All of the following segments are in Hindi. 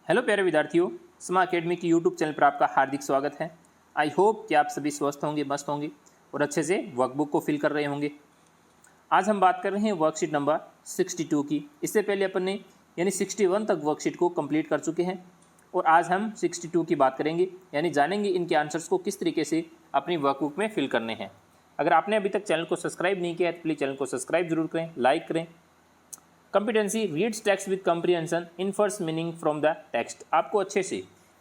हेलो प्यारे विद्यार्थियों, स्मा अकेडमी की यूट्यूब चैनल पर आपका हार्दिक स्वागत है। आई होप कि आप सभी स्वस्थ होंगे, मस्त होंगे और अच्छे से वर्कबुक को फिल कर रहे होंगे। आज हम बात कर रहे हैं वर्कशीट नंबर 62 की। इससे पहले अपन ने यानी 61 तक वर्कशीट को कंप्लीट कर चुके हैं और आज हम 62 की बात करेंगे, यानी जानेंगे इनके आंसर्स को किस तरीके से अपनी वर्कबुक में फिल करने हैं। अगर आपने अभी तक चैनल को सब्सक्राइब नहीं किया है तो प्लीज़ चैनल को सब्सक्राइब जरूर करें, लाइक करें। Competency reads text with comprehension, infers meaning from the text. आपको अच्छे से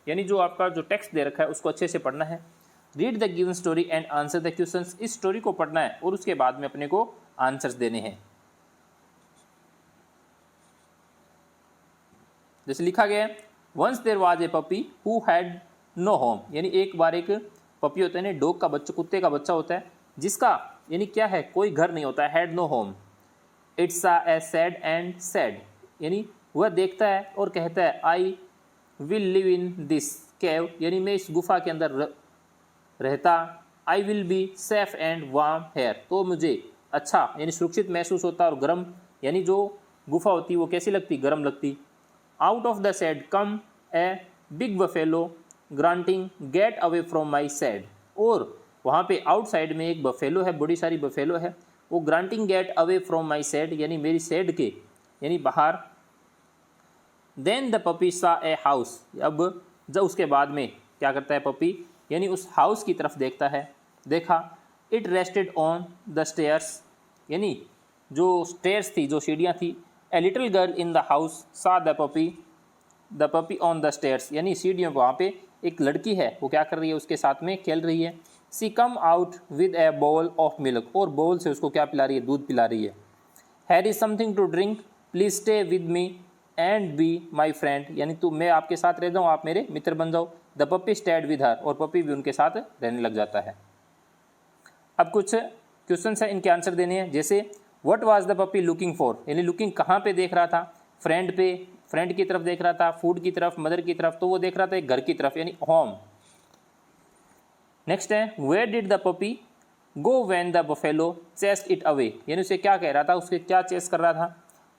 यानी जो आपका जो टेक्स्ट दे रखा है उसको अच्छे से पढ़ना है। Read the given story and answer the questions. इस स्टोरी को पढ़ना है और उसके बाद में अपने को आंसर्स देने हैं। जैसे लिखा गया है, once there was a puppy who had no home, यानी एक बार एक पपी होता है ना, डॉग का बच्चा, कुत्ते का बच्चा होता है जिसका यानी क्या है, कोई घर नहीं होता है, had no home. It's a sad and sad, यानी वह देखता है और कहता है I will live in this cave, यानी मैं इस गुफा के अंदर रहता। I will be safe and warm here, तो मुझे अच्छा यानी सुरक्षित महसूस होता और गर्म, यानी जो गुफा होती वो कैसी लगती, गर्म लगती। Out of the sad come a big buffalo granting get away from my sad, और वहाँ पे आउटसाइड में एक बफेलो है, बड़ी सारी बफेलो है, वो granting get away from my sad, यानी मेरी सैड के यानी बाहर। देन द पपी सा ए हाउस, अब जब उसके बाद में क्या करता है पपी, यानी उस हाउस की तरफ देखता है, देखा। It rested on the stairs, यानी जो स्टेयर्स थी, जो सीढ़ियाँ थी। A little girl in the house saw the puppy on the stairs, यानी सीढ़ियों पर वहाँ पे एक लड़की है, वो क्या कर रही है, उसके साथ में खेल रही है। सी come out with A bowl of milk, और बोल से उसको क्या पिला रही है, दूध पिला रही है। Here is something to drink, please stay with me and be my friend, यानी तू, मैं आपके साथ रह जाऊँ, आप मेरे मित्र बन जाओ। The puppy stayed with her, और पपी भी उनके साथ रहने लग जाता है। अब कुछ क्वेश्चन है, इनके आंसर देने हैं। जैसे what was the puppy looking for, यानी लुकिंग कहाँ पे देख रहा था, फ्रेंड पे, फ्रेंड की तरफ देख रहा था, फूड की तरफ, मदर की तरफ, तो वो देख रहा था एक घर की तरफ यानी होम। नेक्स्ट है, where did the puppy go when the buffalo chased it away, यानी उसे क्या कह रहा था, उसके क्या चेस कर रहा था,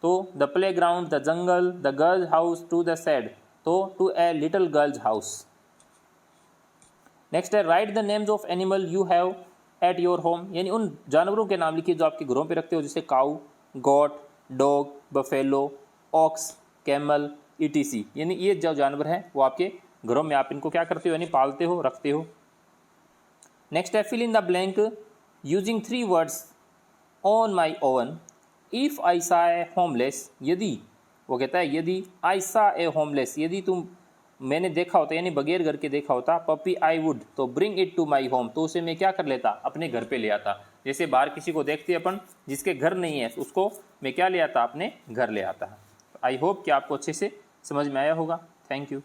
तो the playground, the jungle, the girls house, to the sad, तो to a little girls house. Next है, write the names of animal you have at your home, यानी उन जानवरों के नाम लिखिए जो आपके घरों पे रखते हो, जैसे cow, goat, dog, buffalo, ox, camel, ETC, यानी ये जो जानवर हैं वो आपके घरों में आप इनको क्या करते हो, यानी पालते हो, रखते हो। नेक्स्ट है, fill in the blank using 3 words on my own. If I saw a homeless, यदि, वो कहता है यदि, आई सा ए होमलेस, यदि मैंने देखा होता, यानी बगैर घर के देखा होता, पपी आई वुड, तो bring it to my home, तो उसे मैं क्या कर लेता, अपने घर पे ले आता। जैसे बाहर किसी को देखते अपन जिसके घर नहीं है, उसको मैं क्या ले आता, अपने घर ले आता। आई होप कि आपको अच्छे से समझ में आया होगा। Thank you.